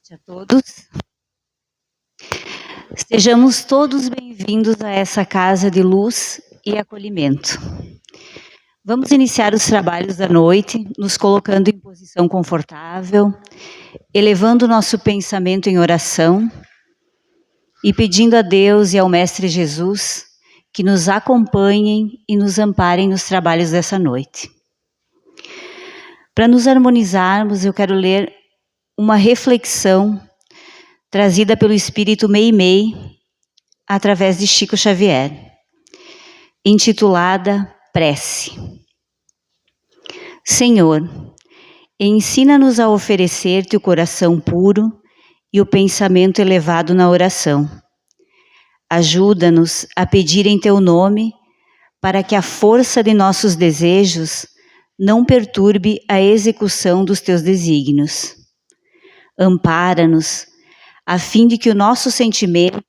noite a todos. Sejamos todos bem-vindos a essa casa de luz e acolhimento. Vamos iniciar os trabalhos da noite, nos colocando em posição confortável, elevando nosso pensamento em oração e pedindo a Deus e ao Mestre Jesus que nos acompanhem e nos amparem nos trabalhos dessa noite. Para nos harmonizarmos, eu quero ler uma reflexão trazida pelo Espírito Meimei, através de Chico Xavier, intitulada Prece. Senhor, ensina-nos a oferecer-te o coração puro e o pensamento elevado na oração. Ajuda-nos a pedir em teu nome, para que a força de nossos desejos não perturbe a execução dos teus desígnios. Ampara-nos, a fim de que o nosso sentimento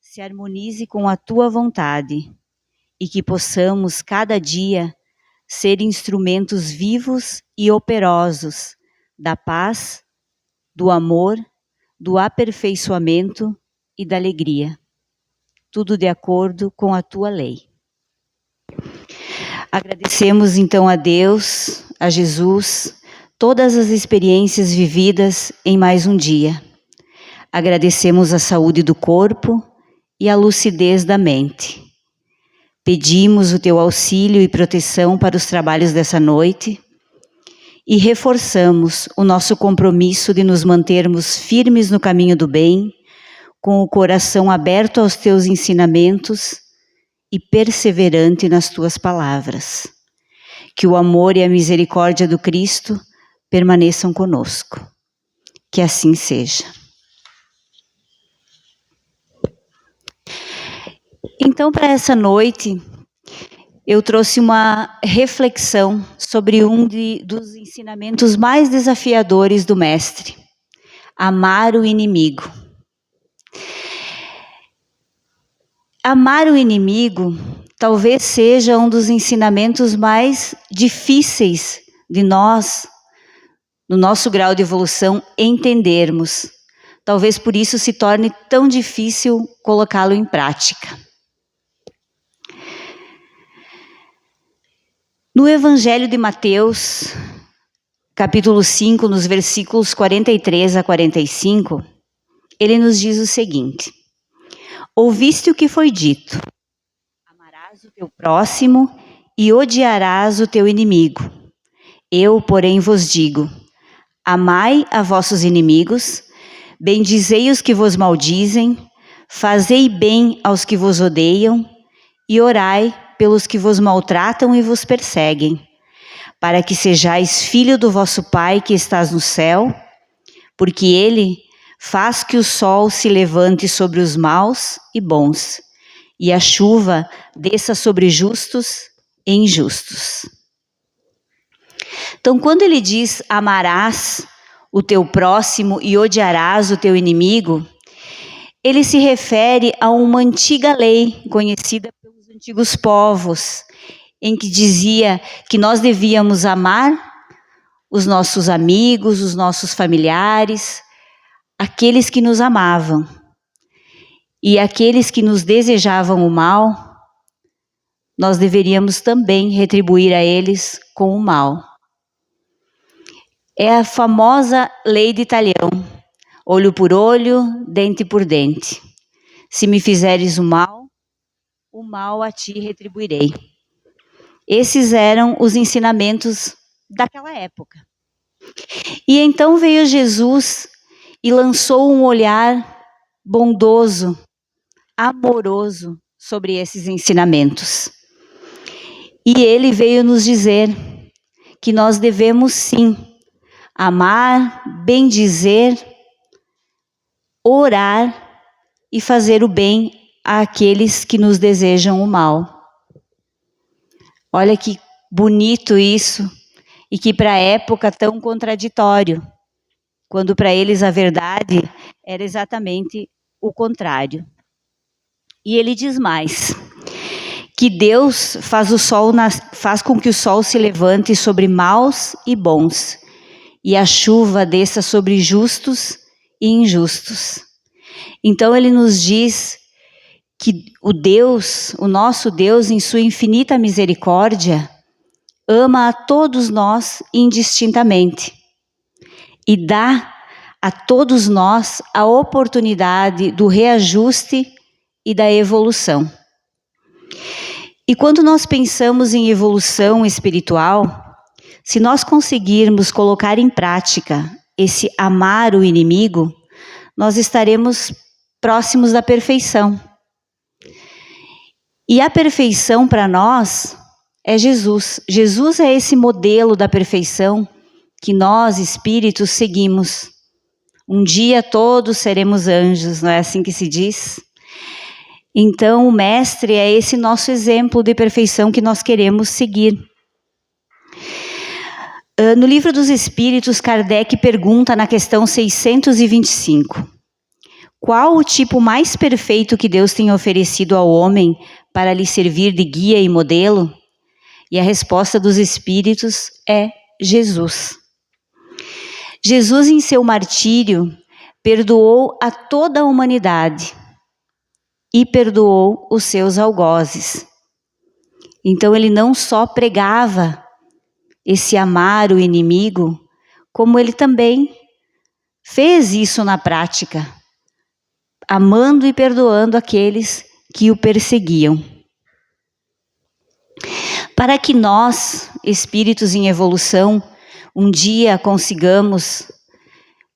se harmonize com a tua vontade e que possamos, cada dia, ser instrumentos vivos e operosos da paz, do amor, do aperfeiçoamento e da alegria. Tudo de acordo com a tua lei. Agradecemos então a Deus, a Jesus, todas as experiências vividas em mais um dia. Agradecemos a saúde do corpo e a lucidez da mente. Pedimos o teu auxílio e proteção para os trabalhos dessa noite e reforçamos o nosso compromisso de nos mantermos firmes no caminho do bem, com o coração aberto aos teus ensinamentos e perseverante nas tuas palavras. Que o amor e a misericórdia do Cristo permaneçam conosco. Que assim seja. Então, para essa noite, eu trouxe uma reflexão sobre dos ensinamentos mais desafiadores do Mestre: amar o inimigo. Amar o inimigo talvez seja um dos ensinamentos mais difíceis de nós, no nosso grau de evolução, entendermos. Talvez por isso se torne tão difícil colocá-lo em prática. No Evangelho de Mateus, capítulo 5, nos versículos 43 a 45, ele nos diz o seguinte: ouviste o que foi dito, amarás o teu próximo e odiarás o teu inimigo. Eu, porém, vos digo, amai a vossos inimigos, bendizei os que vos maldizem, fazei bem aos que vos odeiam e orai pelos que vos maltratam e vos perseguem, para que sejais filho do vosso Pai que estás no céu, porque Ele faz que o sol se levante sobre os maus e bons, e a chuva desça sobre justos e injustos. Então, quando ele diz amarás o teu próximo e odiarás o teu inimigo, ele se refere a uma antiga lei conhecida pelos antigos povos, em que dizia que nós devíamos amar os nossos amigos, os nossos familiares, aqueles que nos amavam. E aqueles que nos desejavam o mal, nós deveríamos também retribuir a eles com o mal. É a famosa lei de Talião: olho por olho, dente por dente. Se me fizeres o mal a ti retribuirei. Esses eram os ensinamentos daquela época. E então veio Jesus e lançou um olhar bondoso, amoroso sobre esses ensinamentos. E ele veio nos dizer que nós devemos sim amar, bendizer, orar e fazer o bem àqueles que nos desejam o mal. Olha que bonito isso, e que para a época tão contraditório, quando para eles a verdade era exatamente o contrário. E ele diz mais, que Deus faz com que o sol se levante sobre maus e bons, e a chuva desça sobre justos e injustos. Então ele nos diz que o nosso Deus, em sua infinita misericórdia, ama a todos nós indistintamente e dá a todos nós a oportunidade do reajuste e da evolução. E quando nós pensamos em evolução espiritual, se nós conseguirmos colocar em prática esse amar o inimigo, nós estaremos próximos da perfeição. E a perfeição para nós é Jesus. Jesus é esse modelo da perfeição que nós, espíritos, seguimos. Um dia todos seremos anjos, não é assim que se diz? Então o Mestre é esse nosso exemplo de perfeição que nós queremos seguir. No Livro dos Espíritos, Kardec pergunta na questão 625: qual o tipo mais perfeito que Deus tem oferecido ao homem para lhe servir de guia e modelo? E a resposta dos Espíritos é Jesus. Jesus, em seu martírio, perdoou a toda a humanidade e perdoou os seus algozes. Então ele não só pregava esse amar o inimigo, como ele também fez isso na prática, amando e perdoando aqueles que o perseguiam. Para que nós, espíritos em evolução, um dia consigamos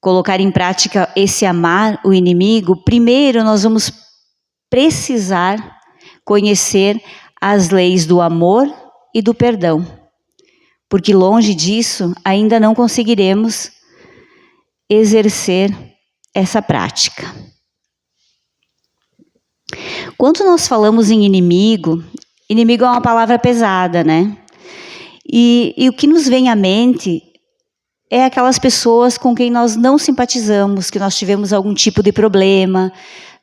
colocar em prática esse amar o inimigo, primeiro nós vamos precisar conhecer as leis do amor e do perdão, porque longe disso ainda não conseguiremos exercer essa prática. Quando nós falamos em inimigo, inimigo é uma palavra pesada, né? E o que nos vem à mente é aquelas pessoas com quem nós não simpatizamos, que nós tivemos algum tipo de problema,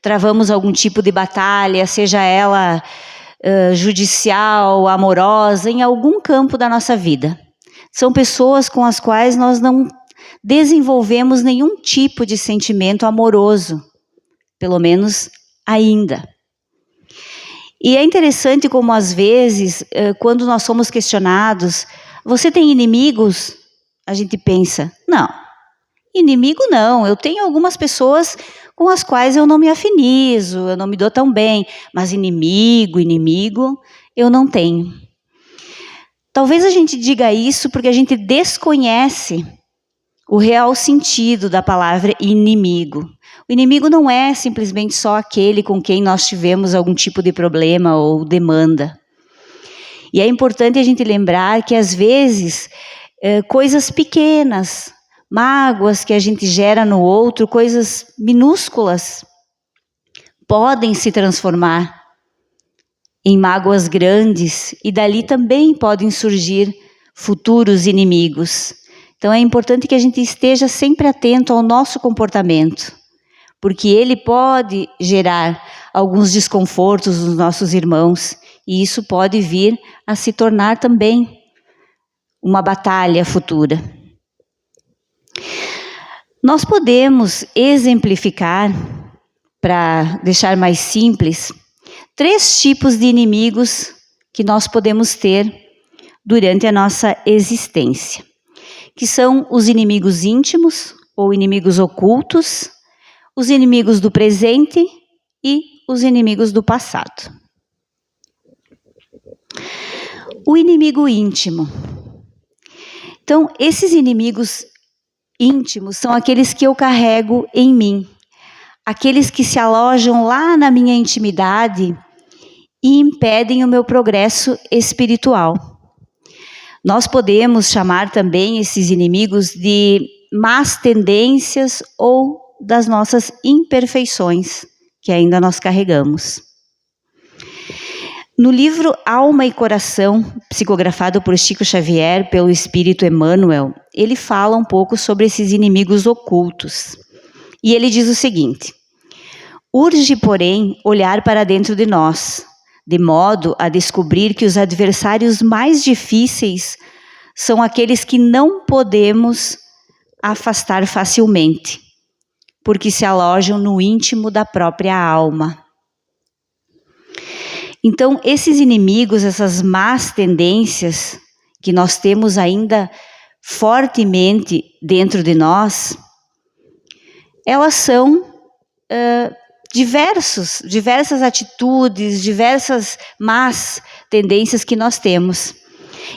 travamos algum tipo de batalha, seja ela judicial, amorosa, em algum campo da nossa vida. São pessoas com as quais nós não desenvolvemos nenhum tipo de sentimento amoroso, pelo menos ainda. E é interessante como às vezes, quando nós somos questionados, você tem inimigos? A gente pensa, não, inimigo não, eu tenho algumas pessoas com as quais eu não me afinizo, eu não me dou tão bem, mas inimigo, eu não tenho. Talvez a gente diga isso porque a gente desconhece o real sentido da palavra inimigo. O inimigo não é simplesmente só aquele com quem nós tivemos algum tipo de problema ou demanda. E é importante a gente lembrar que às vezes coisas pequenas, mágoas que a gente gera no outro, coisas minúsculas, podem se transformar em mágoas grandes e dali também podem surgir futuros inimigos. Então é importante que a gente esteja sempre atento ao nosso comportamento, porque ele pode gerar alguns desconfortos nos nossos irmãos e isso pode vir a se tornar também uma batalha futura. Nós podemos exemplificar, para deixar mais simples, 3 tipos de inimigos que nós podemos ter durante a nossa existência, que são os inimigos íntimos ou inimigos ocultos, os inimigos do presente e os inimigos do passado. O inimigo íntimo. Então, esses inimigos íntimos são aqueles que eu carrego em mim, aqueles que se alojam lá na minha intimidade e impedem o meu progresso espiritual. Nós podemos chamar também esses inimigos de más tendências ou das nossas imperfeições, que ainda nós carregamos. No livro Alma e Coração, psicografado por Chico Xavier, pelo Espírito Emmanuel, ele fala um pouco sobre esses inimigos ocultos. E ele diz o seguinte: urge, porém, olhar para dentro de nós, de modo a descobrir que os adversários mais difíceis são aqueles que não podemos afastar facilmente, porque se alojam no íntimo da própria alma. Então, esses inimigos, essas más tendências que nós temos ainda fortemente dentro de nós, elas são diversas atitudes, diversas más tendências que nós temos.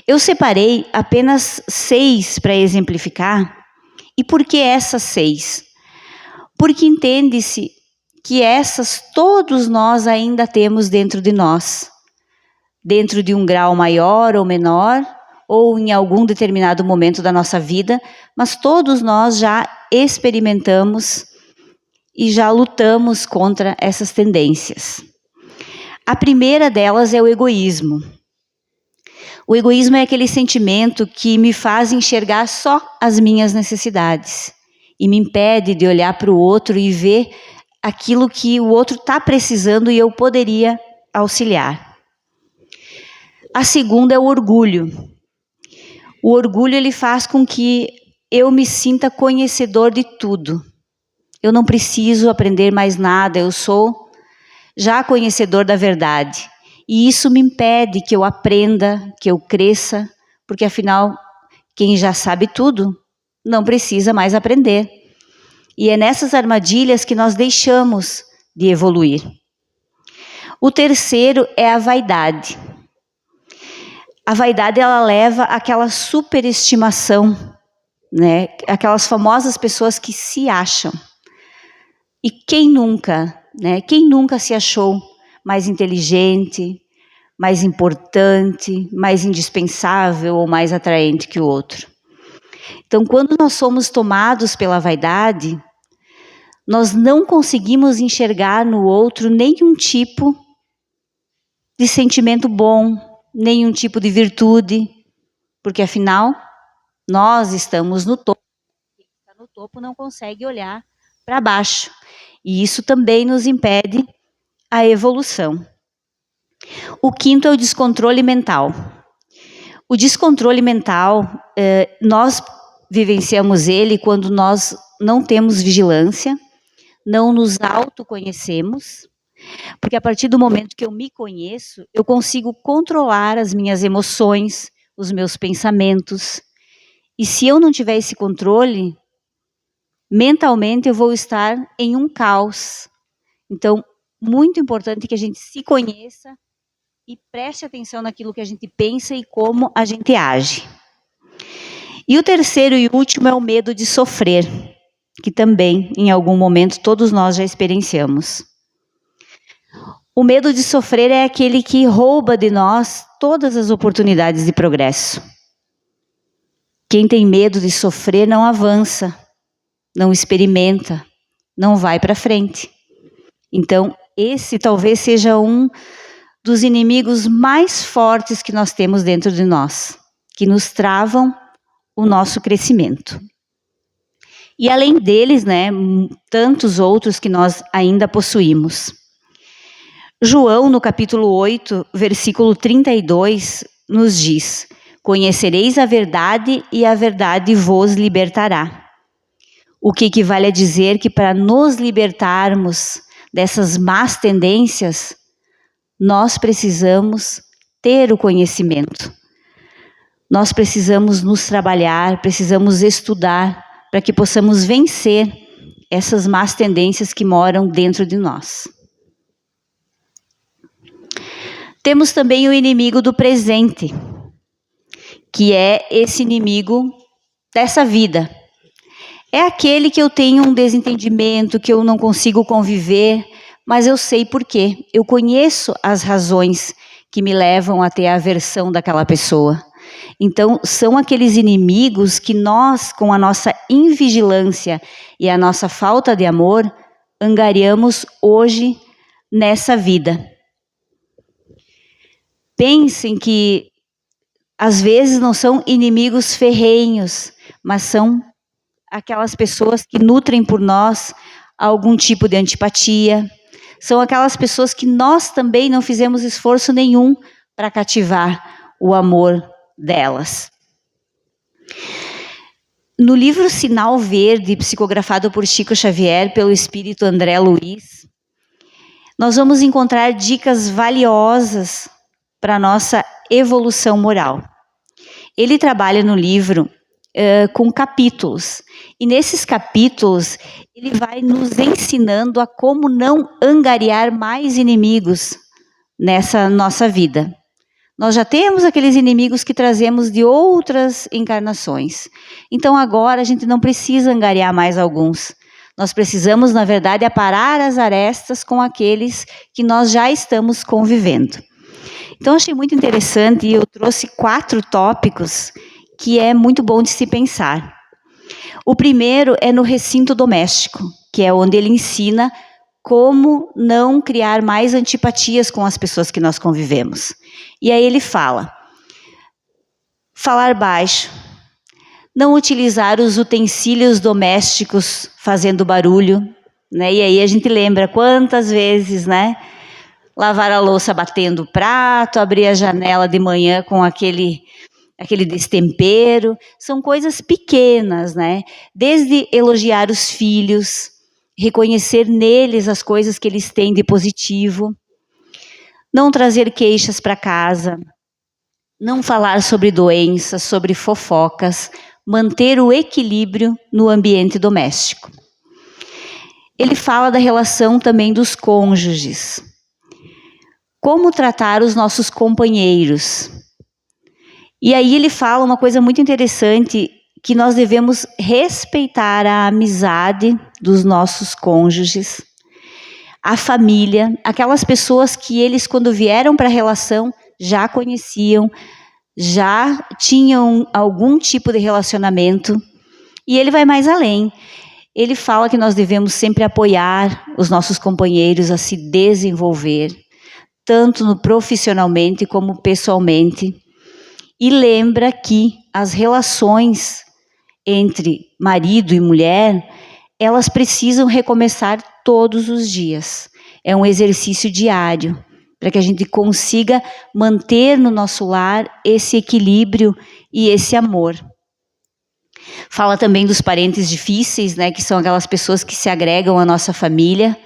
Eu separei apenas 6 para exemplificar. E por que essas 6? Porque entende-se que essas todos nós ainda temos dentro de nós, dentro de um grau maior ou menor, ou em algum determinado momento da nossa vida, mas todos nós já experimentamos e já lutamos contra essas tendências. A primeira delas é o egoísmo. O egoísmo é aquele sentimento que me faz enxergar só as minhas necessidades e me impede de olhar para o outro e ver aquilo que o outro está precisando e eu poderia auxiliar. A segunda é o orgulho. O orgulho ele faz com que eu me sinta conhecedor de tudo. Eu não preciso aprender mais nada, eu sou já conhecedor da verdade. E isso me impede que eu aprenda, que eu cresça, porque afinal, quem já sabe tudo, não precisa mais aprender. E é nessas armadilhas que nós deixamos de evoluir. O terceiro é a vaidade. A vaidade, ela leva àquela superestimação, né? Aquelas famosas pessoas que se acham. E quem nunca, né? Quem nunca se achou mais inteligente, mais importante, mais indispensável ou mais atraente que o outro? Então, quando nós somos tomados pela vaidade, nós não conseguimos enxergar no outro nenhum tipo de sentimento bom, nenhum tipo de virtude, porque afinal, nós estamos no topo. Quem está no topo não consegue olhar para baixo. E isso também nos impede a evolução. O quinto é o descontrole mental. O descontrole mental, nós vivenciamos ele quando nós não temos vigilância, não nos autoconhecemos, porque a partir do momento que eu me conheço, eu consigo controlar as minhas emoções, os meus pensamentos. E se eu não tiver esse controle, mentalmente eu vou estar em um caos. Então, muito importante que a gente se conheça e preste atenção naquilo que a gente pensa e como a gente age. E o terceiro e último é o medo de sofrer, que também, em algum momento, todos nós já experienciamos. O medo de sofrer é aquele que rouba de nós todas as oportunidades de progresso. Quem tem medo de sofrer não avança, não experimenta, não vai para frente. Então, esse talvez seja um dos inimigos mais fortes que nós temos dentro de nós, que nos travam o nosso crescimento. E além deles, né, tantos outros que nós ainda possuímos. João, no capítulo 8, versículo 32, nos diz: conhecereis a verdade e a verdade vos libertará. O que equivale a dizer que para nos libertarmos dessas más tendências, nós precisamos ter o conhecimento. Nós precisamos nos trabalhar, precisamos estudar para que possamos vencer essas más tendências que moram dentro de nós. Temos também o inimigo do presente, que é esse inimigo dessa vida. É aquele que eu tenho um desentendimento, que eu não consigo conviver, mas eu sei por quê. Eu conheço as razões que me levam a ter a aversão daquela pessoa. Então, são aqueles inimigos que nós, com a nossa invigilância e a nossa falta de amor, angariamos hoje nessa vida. Pensem que, às vezes, não são inimigos ferrenhos, mas são aquelas pessoas que nutrem por nós algum tipo de antipatia. São aquelas pessoas que nós também não fizemos esforço nenhum para cativar o amor delas. No livro Sinal Verde, psicografado por Chico Xavier, pelo espírito André Luiz, nós vamos encontrar dicas valiosas para a nossa evolução moral. Ele trabalha no livro com capítulos, e nesses capítulos ele vai nos ensinando a como não angariar mais inimigos nessa nossa vida. Nós já temos aqueles inimigos que trazemos de outras encarnações. Então agora a gente não precisa angariar mais alguns. Nós precisamos, na verdade, aparar as arestas com aqueles que nós já estamos convivendo. Então achei muito interessante e eu trouxe 4 tópicos que é muito bom de se pensar. O primeiro é no recinto doméstico, que é onde ele ensina como não criar mais antipatias com as pessoas que nós convivemos. E aí ele fala: falar baixo, não utilizar os utensílios domésticos fazendo barulho, né? E aí a gente lembra quantas vezes, né? Lavar a louça batendo o prato, abrir a janela de manhã com aquele destempero, são coisas pequenas, né? Desde elogiar os filhos, reconhecer neles as coisas que eles têm de positivo, não trazer queixas para casa, não falar sobre doenças, sobre fofocas, manter o equilíbrio no ambiente doméstico. Ele fala da relação também dos cônjuges. Como tratar os nossos companheiros. E aí ele fala uma coisa muito interessante, que nós devemos respeitar a amizade dos nossos cônjuges, a família, aquelas pessoas que eles, quando vieram para a relação, já conheciam, já tinham algum tipo de relacionamento. E ele vai mais além. Ele fala que nós devemos sempre apoiar os nossos companheiros a se desenvolver, tanto no profissionalmente como pessoalmente. E lembra que as relações entre marido e mulher, elas precisam recomeçar todos os dias. É um exercício diário, para que a gente consiga manter no nosso lar esse equilíbrio e esse amor. Fala também dos parentes difíceis, né, que são aquelas pessoas que se agregam à nossa família,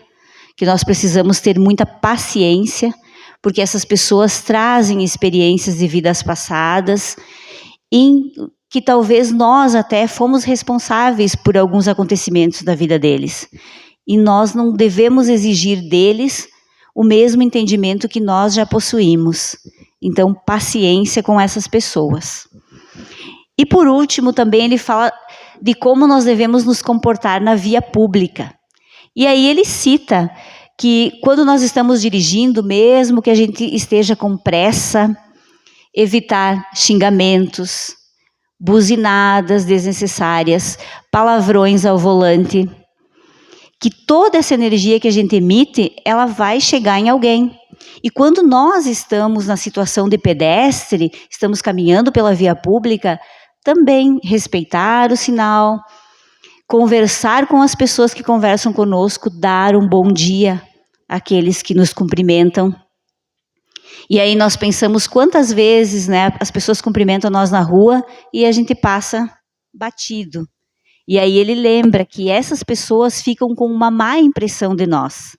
que nós precisamos ter muita paciência, porque essas pessoas trazem experiências de vidas passadas, em que talvez nós até fomos responsáveis por alguns acontecimentos da vida deles. E nós não devemos exigir deles o mesmo entendimento que nós já possuímos. Então, paciência com essas pessoas. E por último, também ele fala de como nós devemos nos comportar na via pública. E aí ele cita que quando nós estamos dirigindo, mesmo que a gente esteja com pressa, evitar xingamentos, buzinadas desnecessárias, palavrões ao volante, que toda essa energia que a gente emite, ela vai chegar em alguém. E quando nós estamos na situação de pedestre, estamos caminhando pela via pública, também respeitar o sinal, conversar com as pessoas que conversam conosco, dar um bom dia àqueles que nos cumprimentam. E aí nós pensamos quantas vezes, né, as pessoas cumprimentam nós na rua e a gente passa batido. E aí ele lembra que essas pessoas ficam com uma má impressão de nós.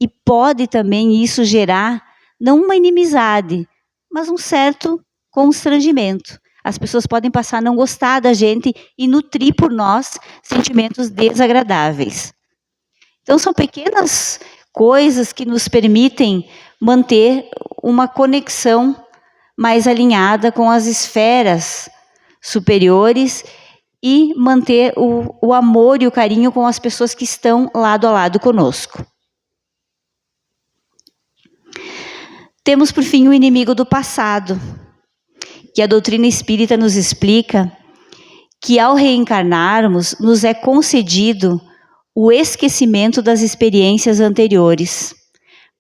E pode também isso gerar, não uma inimizade, mas um certo constrangimento. As pessoas podem passar a não gostar da gente e nutrir por nós sentimentos desagradáveis. Então são pequenas coisas que nos permitem manter uma conexão mais alinhada com as esferas superiores e manter o amor e o carinho com as pessoas que estão lado a lado conosco. Temos, por fim, o inimigo do passado, que a doutrina espírita nos explica que ao reencarnarmos, nos é concedido o esquecimento das experiências anteriores,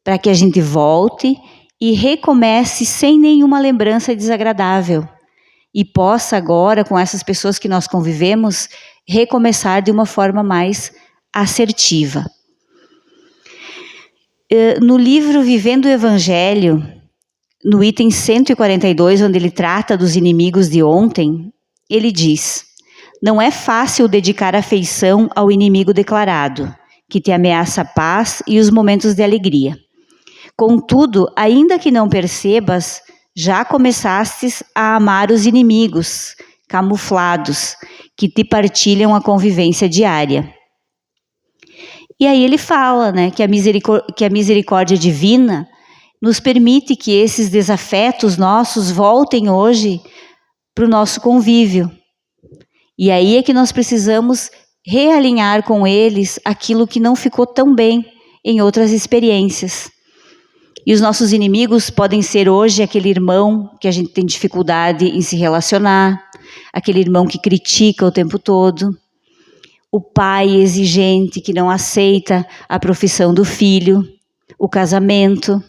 para que a gente volte e recomece sem nenhuma lembrança desagradável e possa agora, com essas pessoas que nós convivemos, recomeçar de uma forma mais assertiva. No livro Vivendo o Evangelho, no item 142, onde ele trata dos inimigos de ontem, ele diz: Não é fácil dedicar afeição ao inimigo declarado, que te ameaça a paz e os momentos de alegria. Contudo, ainda que não percebas, já começastes a amar os inimigos, camuflados, que te partilham a convivência diária. E aí ele fala, né, que a misericórdia divina nos permite que esses desafetos nossos voltem hoje para o nosso convívio. E aí é que nós precisamos realinhar com eles aquilo que não ficou tão bem em outras experiências. E os nossos inimigos podem ser hoje aquele irmão que a gente tem dificuldade em se relacionar, aquele irmão que critica o tempo todo, o pai exigente que não aceita a profissão do filho, o casamento,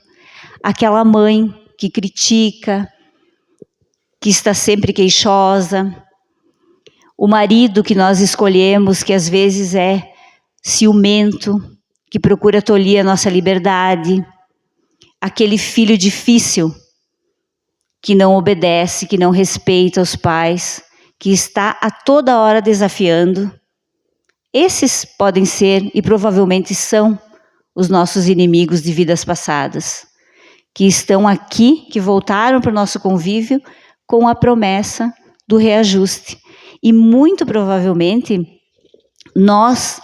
aquela mãe que critica, que está sempre queixosa, o marido que nós escolhemos, que às vezes é ciumento, que procura tolir a nossa liberdade, aquele filho difícil, que não obedece, que não respeita os pais, que está a toda hora desafiando. Esses podem ser, e provavelmente são, os nossos inimigos de vidas passadas, que estão aqui, que voltaram para o nosso convívio com a promessa do reajuste. E muito provavelmente nós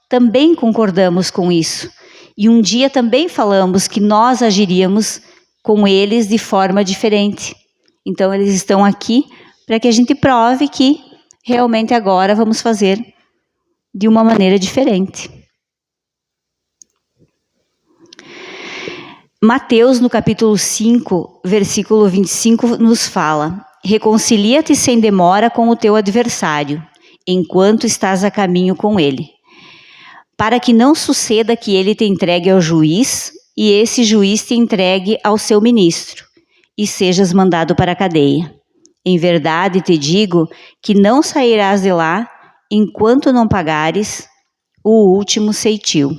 também concordamos com isso. E um dia também falamos que nós agiríamos com eles de forma diferente. Então eles estão aqui para que a gente prove que realmente agora vamos fazer de uma maneira diferente. Mateus, no capítulo 5, versículo 25, nos fala: reconcilia-te sem demora com o teu adversário, enquanto estás a caminho com ele, para que não suceda que ele te entregue ao juiz e esse juiz te entregue ao seu ministro, e sejas mandado para a cadeia. Em verdade te digo que não sairás de lá enquanto não pagares o último ceitil.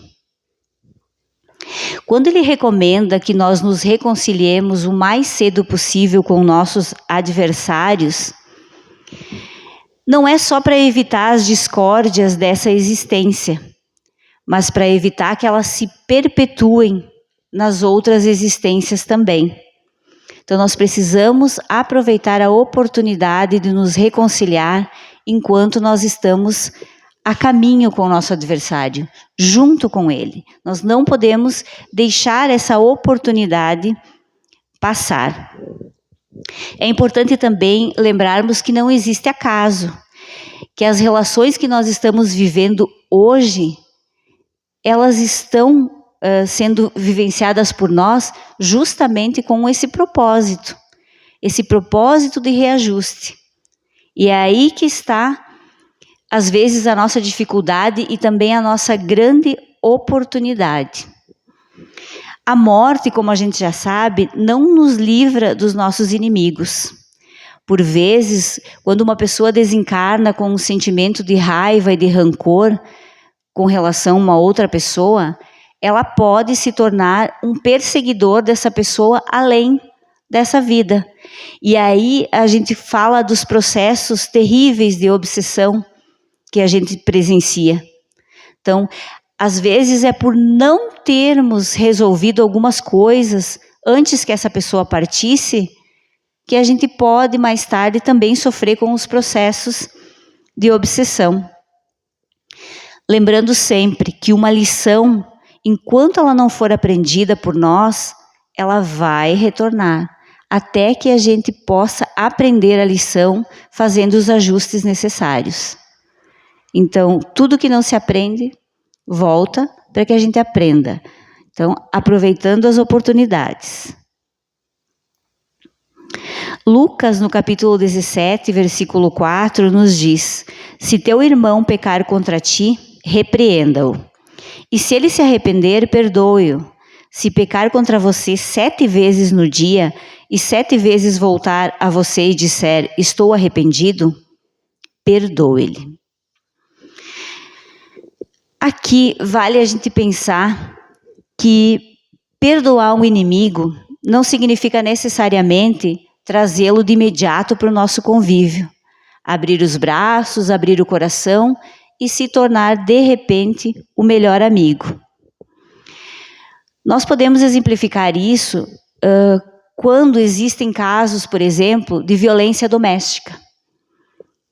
Quando ele recomenda que nós nos reconciliemos o mais cedo possível com nossos adversários, não é só para evitar as discórdias dessa existência, mas para evitar que elas se perpetuem nas outras existências também. Então nós precisamos aproveitar a oportunidade de nos reconciliar enquanto nós estamos a caminho com o nosso adversário, junto com ele. Nós não podemos deixar essa oportunidade passar. É importante também lembrarmos que não existe acaso, que as relações que nós estamos vivendo hoje, elas estão sendo vivenciadas por nós justamente com esse propósito de reajuste. E é aí que está, às vezes, a nossa dificuldade e também a nossa grande oportunidade. A morte, como a gente já sabe, não nos livra dos nossos inimigos. Por vezes, quando uma pessoa desencarna com um sentimento de raiva e de rancor com relação a uma outra pessoa, ela pode se tornar um perseguidor dessa pessoa além dessa vida. E aí a gente fala dos processos terríveis de obsessão que a gente presencia. Então, às vezes é por não termos resolvido algumas coisas antes que essa pessoa partisse, que a gente pode mais tarde também sofrer com os processos de obsessão. Lembrando sempre que uma lição, enquanto ela não for aprendida por nós, ela vai retornar, até que a gente possa aprender a lição fazendo os ajustes necessários. Então, tudo que não se aprende, volta para que a gente aprenda. Então, aproveitando as oportunidades. Lucas, no capítulo 17, versículo 4, nos diz: se teu irmão pecar contra ti, repreenda-o. E se ele se arrepender, perdoe-o. Se pecar contra você 7 vezes no dia, e 7 vezes voltar a você e disser, estou arrependido, perdoe-lhe. Aqui vale a gente pensar que perdoar um inimigo não significa necessariamente trazê-lo de imediato para o nosso convívio. abrir os braços, abrir o coração e se tornar, de repente, o melhor amigo. Nós podemos exemplificar isso quando existem casos, por exemplo, de violência doméstica.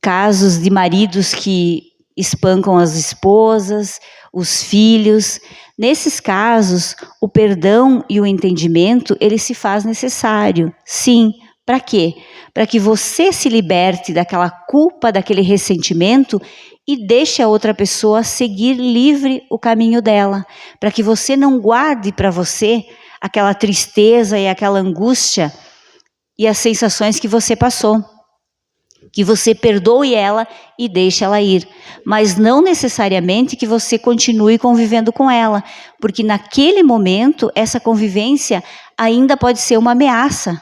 Casos de maridos que espancam as esposas, os filhos. Nesses casos, o perdão e o entendimento, ele se faz necessário. Sim, para quê? Para que você se liberte daquela culpa, daquele ressentimento e deixe a outra pessoa seguir livre o caminho dela. Para que você não guarde para você aquela tristeza e aquela angústia e as sensações que você passou. Que você perdoe ela e deixe ela ir. Mas não necessariamente que você continue convivendo com ela. Porque naquele momento, essa convivência ainda pode ser uma ameaça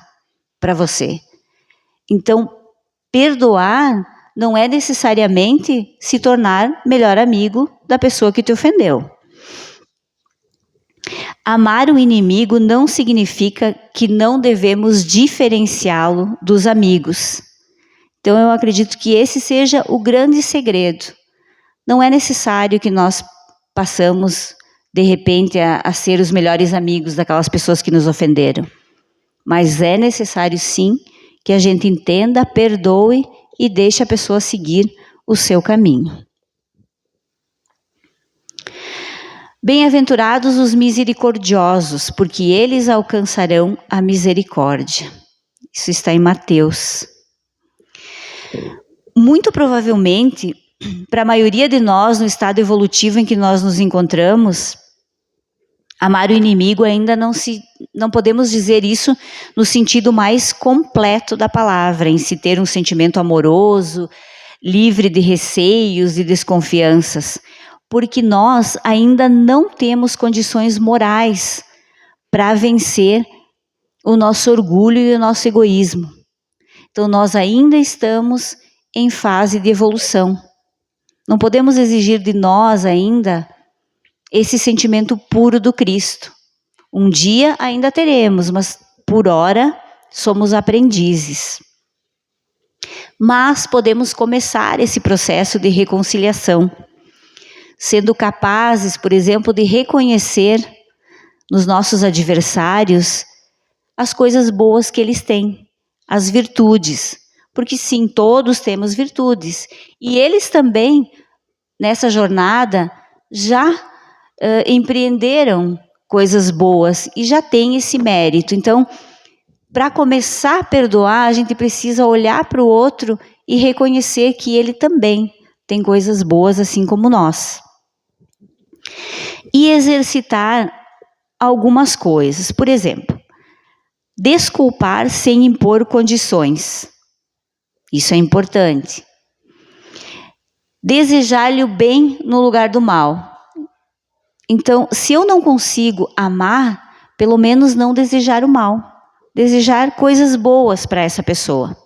para você. Então, perdoar não é necessariamente se tornar melhor amigo da pessoa que te ofendeu. Amar o inimigo não significa que não devemos diferenciá-lo dos amigos. Então, eu acredito que esse seja o grande segredo. Não é necessário que nós passamos, de repente, a ser os melhores amigos daquelas pessoas que nos ofenderam. Mas é necessário, sim, que a gente entenda, perdoe e deixe a pessoa seguir o seu caminho. Bem-aventurados os misericordiosos, porque eles alcançarão a misericórdia. Isso está em Mateus. Muito provavelmente, para a maioria de nós, no estado evolutivo em que nós nos encontramos, amar o inimigo ainda não podemos dizer isso no sentido mais completo da palavra, em se ter um sentimento amoroso, livre de receios e desconfianças, porque nós ainda não temos condições morais para vencer o nosso orgulho e o nosso egoísmo. Então, nós ainda estamos em fase de evolução. Não podemos exigir de nós ainda esse sentimento puro do Cristo. Um dia ainda teremos, mas por hora somos aprendizes. Mas podemos começar esse processo de reconciliação, sendo capazes, por exemplo, de reconhecer nos nossos adversários as coisas boas que eles têm, as virtudes. Porque sim, todos temos virtudes. E eles também, nessa jornada, já empreenderam coisas boas e já têm esse mérito. Então, para começar a perdoar, a gente precisa olhar para o outro e reconhecer que ele também tem coisas boas, assim como nós. E exercitar algumas coisas. Por exemplo, desculpar sem impor condições. Isso é importante. Desejar-lhe o bem no lugar do mal. Então, se eu não consigo amar, pelo menos não desejar o mal. Desejar coisas boas para essa pessoa.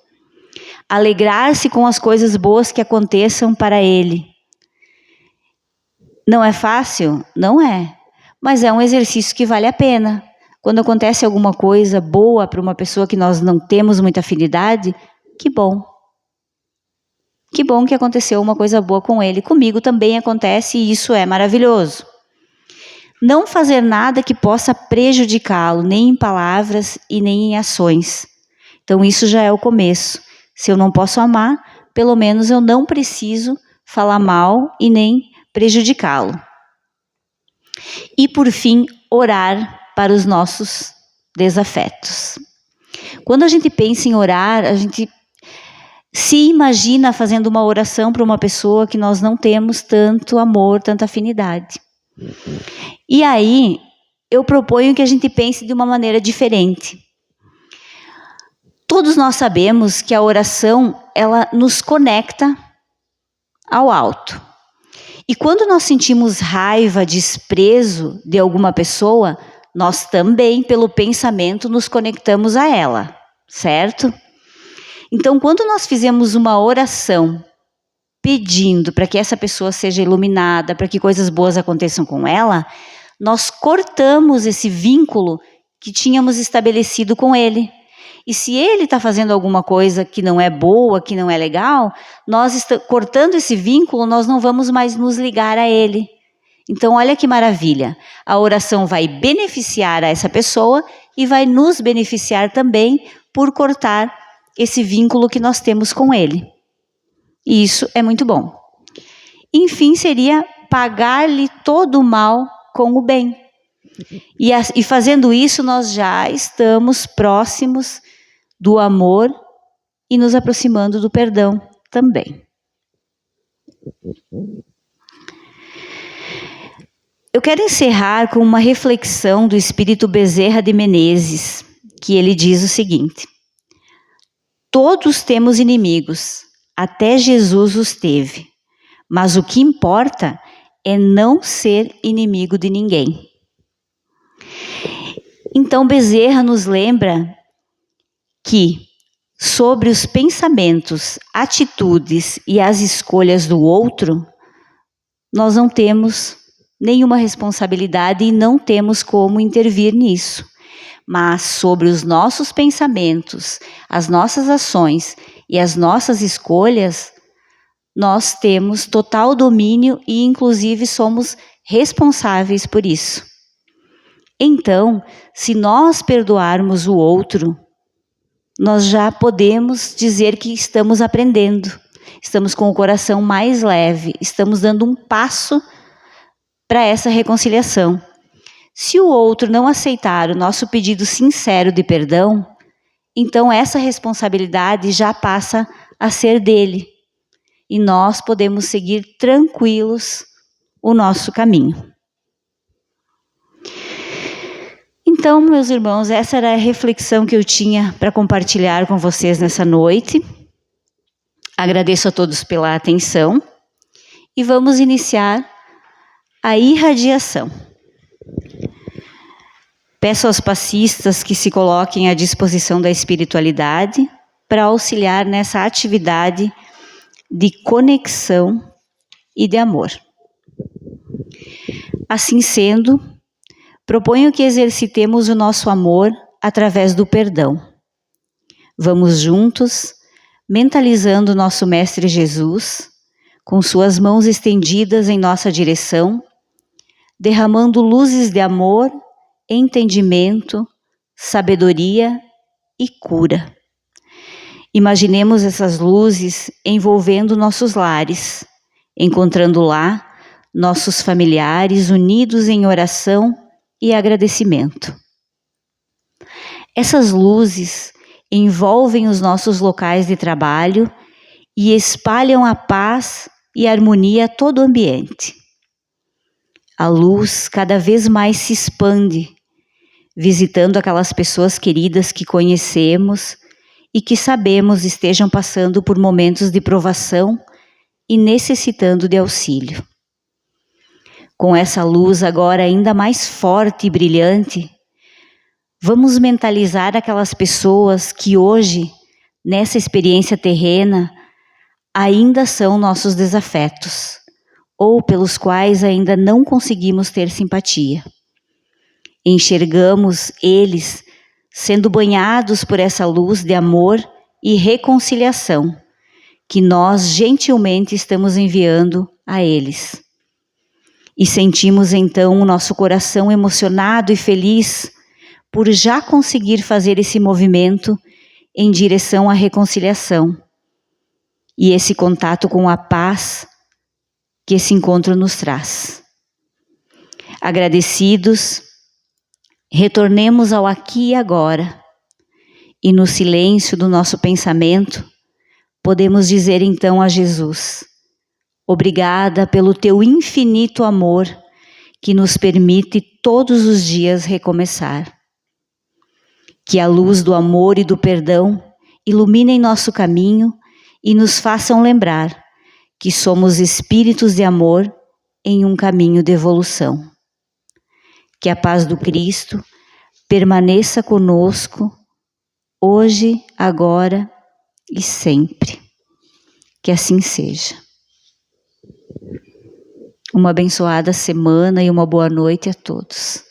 Alegrar-se com as coisas boas que aconteçam para ele. Não é fácil? Não é. Mas é um exercício que vale a pena. Quando acontece alguma coisa boa para uma pessoa que nós não temos muita afinidade, que bom. Que bom que aconteceu uma coisa boa com ele. Comigo também acontece e isso é maravilhoso. Não fazer nada que possa prejudicá-lo, nem em palavras e nem em ações. Então isso já é o começo. Se eu não posso amar, pelo menos eu não preciso falar mal e nem prejudicá-lo. E por fim, orar para os nossos desafetos. Quando a gente pensa em orar, a gente se imagina fazendo uma oração para uma pessoa que nós não temos tanto amor, tanta afinidade. E aí, eu proponho que a gente pense de uma maneira diferente. Todos nós sabemos que a oração, ela nos conecta ao alto. E quando nós sentimos raiva, desprezo de alguma pessoa, nós também, pelo pensamento, nos conectamos a ela, certo? Então, quando nós fizemos uma oração pedindo para que essa pessoa seja iluminada, para que coisas boas aconteçam com ela, nós cortamos esse vínculo que tínhamos estabelecido com ele. E se ele está fazendo alguma coisa que não é boa, que não é legal, nós cortando esse vínculo, nós não vamos mais nos ligar a ele. Então, olha que maravilha. A oração vai beneficiar a essa pessoa e vai nos beneficiar também por cortar esse vínculo que nós temos com ele. E isso é muito bom. Enfim, seria pagar-lhe todo o mal com o bem. E fazendo isso, nós já estamos próximos do amor e nos aproximando do perdão também. Eu quero encerrar com uma reflexão do espírito Bezerra de Menezes, que ele diz o seguinte: todos temos inimigos, até Jesus os teve, mas o que importa é não ser inimigo de ninguém. Então Bezerra nos lembra que sobre os pensamentos, atitudes e as escolhas do outro, nós não temos nenhuma responsabilidade e não temos como intervir nisso. Mas sobre os nossos pensamentos, as nossas ações e as nossas escolhas, nós temos total domínio e inclusive somos responsáveis por isso. Então, se nós perdoarmos o outro, nós já podemos dizer que estamos aprendendo, estamos com o coração mais leve, estamos dando um passo para essa reconciliação. Se o outro não aceitar o nosso pedido sincero de perdão, então essa responsabilidade já passa a ser dele. E nós podemos seguir tranquilos o nosso caminho. Então, meus irmãos, essa era a reflexão que eu tinha para compartilhar com vocês nessa noite. Agradeço a todos pela atenção e vamos iniciar a irradiação. Peço aos passistas que se coloquem à disposição da espiritualidade para auxiliar nessa atividade de conexão e de amor. Assim sendo, proponho que exercitemos o nosso amor através do perdão. Vamos juntos, mentalizando nosso Mestre Jesus, com suas mãos estendidas em nossa direção, derramando luzes de amor, entendimento, sabedoria e cura. Imaginemos essas luzes envolvendo nossos lares, encontrando lá nossos familiares unidos em oração e agradecimento. Essas luzes envolvem os nossos locais de trabalho e espalham a paz e a harmonia a todo o ambiente. A luz cada vez mais se expande, visitando aquelas pessoas queridas que conhecemos e que sabemos estejam passando por momentos de provação e necessitando de auxílio. Com essa luz agora ainda mais forte e brilhante, vamos mentalizar aquelas pessoas que hoje, nessa experiência terrena, ainda são nossos desafetos, ou pelos quais ainda não conseguimos ter simpatia. Enxergamos eles sendo banhados por essa luz de amor e reconciliação, que nós gentilmente estamos enviando a eles. E sentimos então o nosso coração emocionado e feliz por já conseguir fazer esse movimento em direção à reconciliação e esse contato com a paz que esse encontro nos traz. Agradecidos, retornemos ao aqui e agora e no silêncio do nosso pensamento podemos dizer então a Jesus: obrigada pelo teu infinito amor que nos permite todos os dias recomeçar. Que a luz do amor e do perdão iluminem nosso caminho e nos façam lembrar que somos espíritos de amor em um caminho de evolução. Que a paz do Cristo permaneça conosco, hoje, agora e sempre. Que assim seja. Uma abençoada semana e uma boa noite a todos.